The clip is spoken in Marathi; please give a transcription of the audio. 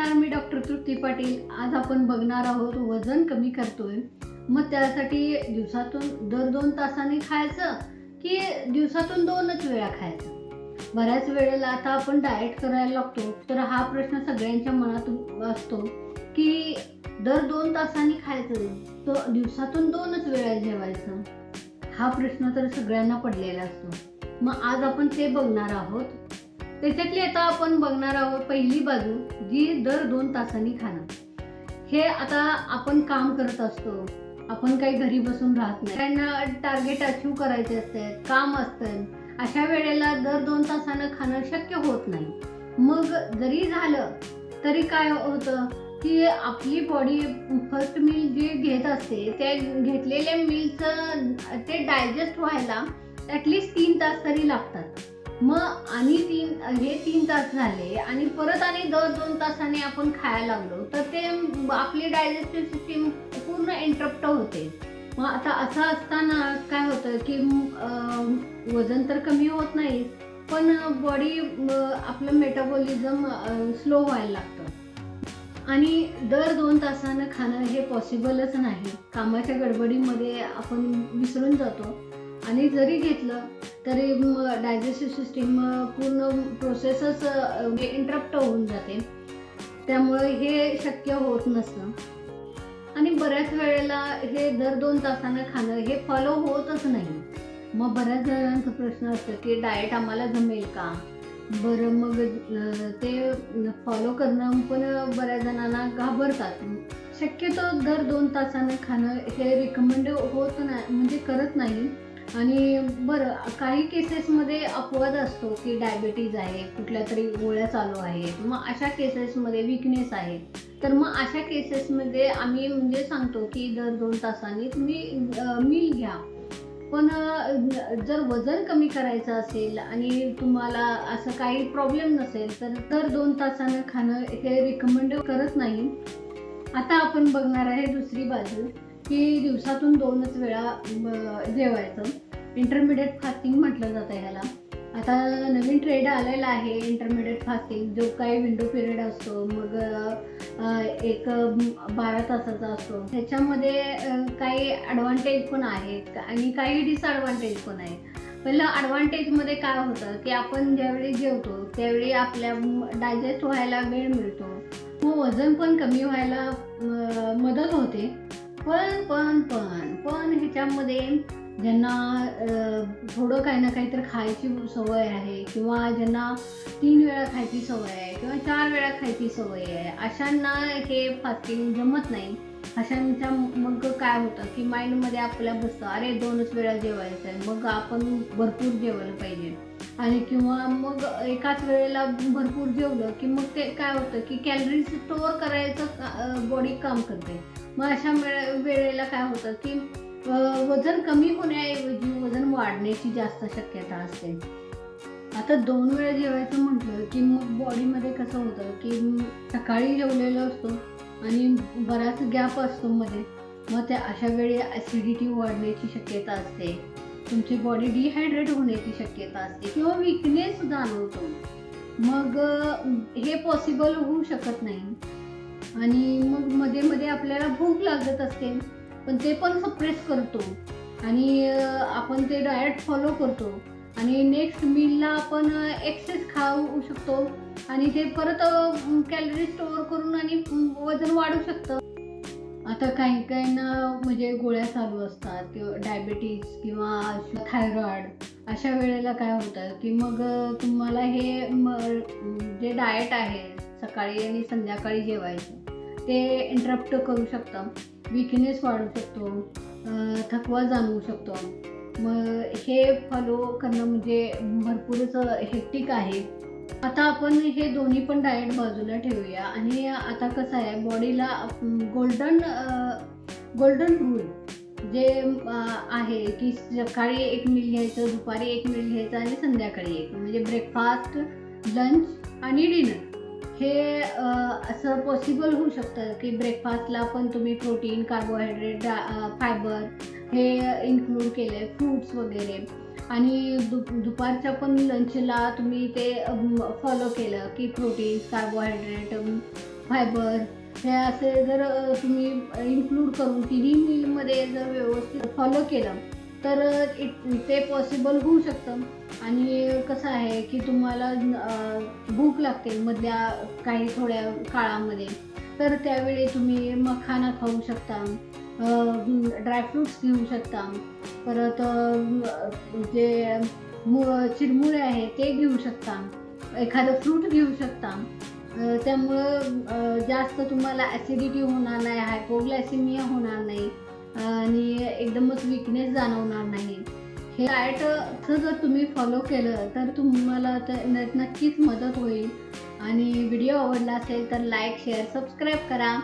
नमस्कार, मी डॉक्टर तृप्ती पाटील. आज आपण बघणार आहोत वजन कमी करतोय. मग त्यासाठी दिवसातून दर 2 तासांनी खायचं की दिवसातून 2च वेळा खायचं? बऱ्याच वेळेला आता आपण डाएट करायला लागतो, तर हा प्रश्न सगळ्यांच्या मनात असतो की दर 2 तासांनी खायचं, तो दिवसातून 2च वेळा जेवायचं. हा प्रश्न तर सगळ्यांना पडलेला असतो. मग आज आपण ते बघणार आहोत. त्याच्यातली आता आपण बघणार आहोत पहिली बाजू, जी दर 2 तासांनी खाणं. हे आता आपण काम करत असतो, आपण काही घरी बसून राहत नाही, त्यांना टार्गेट अचीव करायचे असते, काम असतं. अशा वेळेला दर 2 तासानं खाणं शक्य होत नाही. मग जरी झालं तरी काय होतं की आपली बॉडी फर्स्ट मील जे घेत असते, त्या घेतलेल्या मीलचं ते डायजेस्ट व्हायला ॲटलिस्ट 3 तास तरी लागतात. मग आणि 3 तास झाले आणि परत आणि दर 2 तासाने आपण खायला लागलो, तर ते आपली डायजेस्टिव्ह सिस्टीम पूर्ण इंटरप्ट होते. मग आता असं असताना काय होतं की वजन तर कमी होत नाही, पण बॉडी आपलं मेटाबॉलिझम स्लो व्हायला लागतं. आणि दर 2 तासानं खाणं हे पॉसिबलच नाही. कामाच्या गडबडीमध्ये आपण विसरून जातो आणि जरी घेतलं तरी डायजेस्टिव्ह सिस्टीम पूर्ण प्रोसेसच इंटरप्ट होऊन जाते. त्यामुळे हे शक्य होत नसतं. आणि बऱ्याच वेळेला हे दर 2 तासानं खाणं हे फॉलो होतच नाही. मग बऱ्याच जणांचा प्रश्न असतो की डाएट आम्हाला जमेल का? बरं, मग ते फॉलो करणं पण बऱ्याच जणांना घाबरतात. शक्यतो दर 2 तासानं खाणं हे रिकमेंड होत नाही, म्हणजे करत नाही. आणि बरं, काही केसेसमध्ये अपवाद असतो की डायबिटीज आहे, कुठल्या तरी गोळ्या चालू आहेत, मग अशा केसेसमध्ये विकनेस आहे, तर मग अशा केसेसमध्ये आम्ही म्हणजे सांगतो की दर 2 तासांनी तुम्ही मील घ्या. पण जर वजन कमी करायचं असेल आणि तुम्हाला असं काही प्रॉब्लेम नसेल, तर दर 2 तासानं खाणं हे रिकमेंड करत नाही. आता आपण बघणार आहे दुसरी बाजू, की दिवसातून 2च वेळा जेवायचं. इंटरमिडिएट फास्टिंग म्हटलं जातं ह्याला. आता नवीन ट्रेंड आलेला आहे इंटरमिडिएट फास्टिंग, जो काही विंडो पिरियड असतो, मग एक 12 तासाचा असतो. ह्याच्यामध्ये काही ॲडव्हान्टेज पण आहेत आणि काही डिसॲडव्हान्टेज पण आहेत. पहिलं ॲडव्हान्टेजमध्ये काय होतं की आपण ज्यावेळी जेवतो त्यावेळी आपल्या डायजेस्ट व्हायला वेळ मिळतो, मग वजन पण कमी व्हायला मदत होते. पण ह्याच्यामध्ये ज्यांना थोडं काही ना काहीतरी खायची सवय आहे, किंवा ज्यांना 3 वेळा खायची सवय आहे किंवा 4 वेळा खायची सवय आहे, अशांना हे फास्टिंग जमत नाही. अशांच्या मग काय होतं की माइंडमध्ये आपल्या बसतं, अरे 2च वेळा जेवायचं आहे, मग आपण भरपूर जेवलं पाहिजे. आणि किंवा मग एकाच वेळेला भरपूर जेवलं की मग ते काय होतं की कॅलरीज स्टोअर करायचं बॉडी काम करते. मग अशा वेळेला काय होतं की वजन कमी होण्याऐवजी वजन वाढण्याची जास्त शक्यता असते. आता 2 वेळा जेवायचं म्हटलं की मग बॉडीमध्ये कसं होतं की सकाळी जेवलेलं असतो आणि बराच गॅप असतो मध्ये, मग त्या अशा वेळी ॲसिडिटी वाढण्याची शक्यता असते, तुमची बॉडी डिहायड्रेट होण्याची शक्यता असते किंवा विकनेस जाणवतो. मग हे पॉसिबल होऊ शकत नाही. आणि मग मध्ये मध्ये आपल्याला भूक लागत असते, पण ते पण सप्रेस करतो आणि आपण ते डाएट फॉलो करतो आणि नेक्स्ट मीलला आपण एक्सेस खाऊ शकतो आणि ते परत कॅलरी स्टोअर करून आणि वजन वाढू शकतं. आता काही ना म्हणजे गोळ्या चालू असतात किंवा डायबिटीज किंवा थायरॉइड. अशा वेळेला काय होतं की मग तुम्हाला हे जे डाएट आहे सकाळी आणि संध्याकाळी जेवायचं, ते इंटरप्ट करू शकतं, विकनेस वाढू शकतो, थकवा जाणवू शकतो. मग हे फॉलो करणं म्हणजे भरपूरच हेक्टिक आहे. आता आपण हे दोन्ही पण डाएट बाजूला ठेवूया आणि आता कसं आहे, बॉडीला गोल्डन रूल जे आहे की सकाळी 1 मील घ्यायचं, दुपारी 1 मील घ्यायचं आणि संध्याकाळी 1, म्हणजे ब्रेकफास्ट, लंच आणि डिनर. हे असं पॉसिबल होऊ शकतं की ब्रेकफास्टला पण तुम्ही प्रोटीन, कार्बोहायड्रेट, फायबर हे इन्क्लूड केले, फ्रूट्स वगैरे, आणि दुपारच्या पण लंचला तुम्ही ते फॉलो केलं की प्रोटीन, कार्बोहायड्रेट, फायबर हे असे जर तुम्ही इन्क्लूड करून तिन्ही मीलमध्ये जर व्यवस्थित फॉलो केलं तर ते पॉसिबल होऊ शकतं. आणि कसं आहे की तुम्हाला भूक लागते मधल्या काही थोड्या काळामध्ये, तर त्यावेळी तुम्ही मखाना खाऊ शकता, ड्रायफ्रूट्स घेऊ शकता, परत जे चिरमुरे आहे ते घेऊ शकता, एखादं फ्रूट घेऊ शकता. त्यामुळं जास्त तुम्हाला ॲसिडिटी होणार नाही, हायपोग्लायसिमिया होणार नाही आणि एकदमच विकनेस जाणवणार नाही. हे डाएटचं जर तुम्ही फॉलो केलं तर तुम्हाला नक्कीच मदत होईल. आणि व्हिडिओ आवडला असेल तर लाईक, शेअर, सबस्क्राईब करा.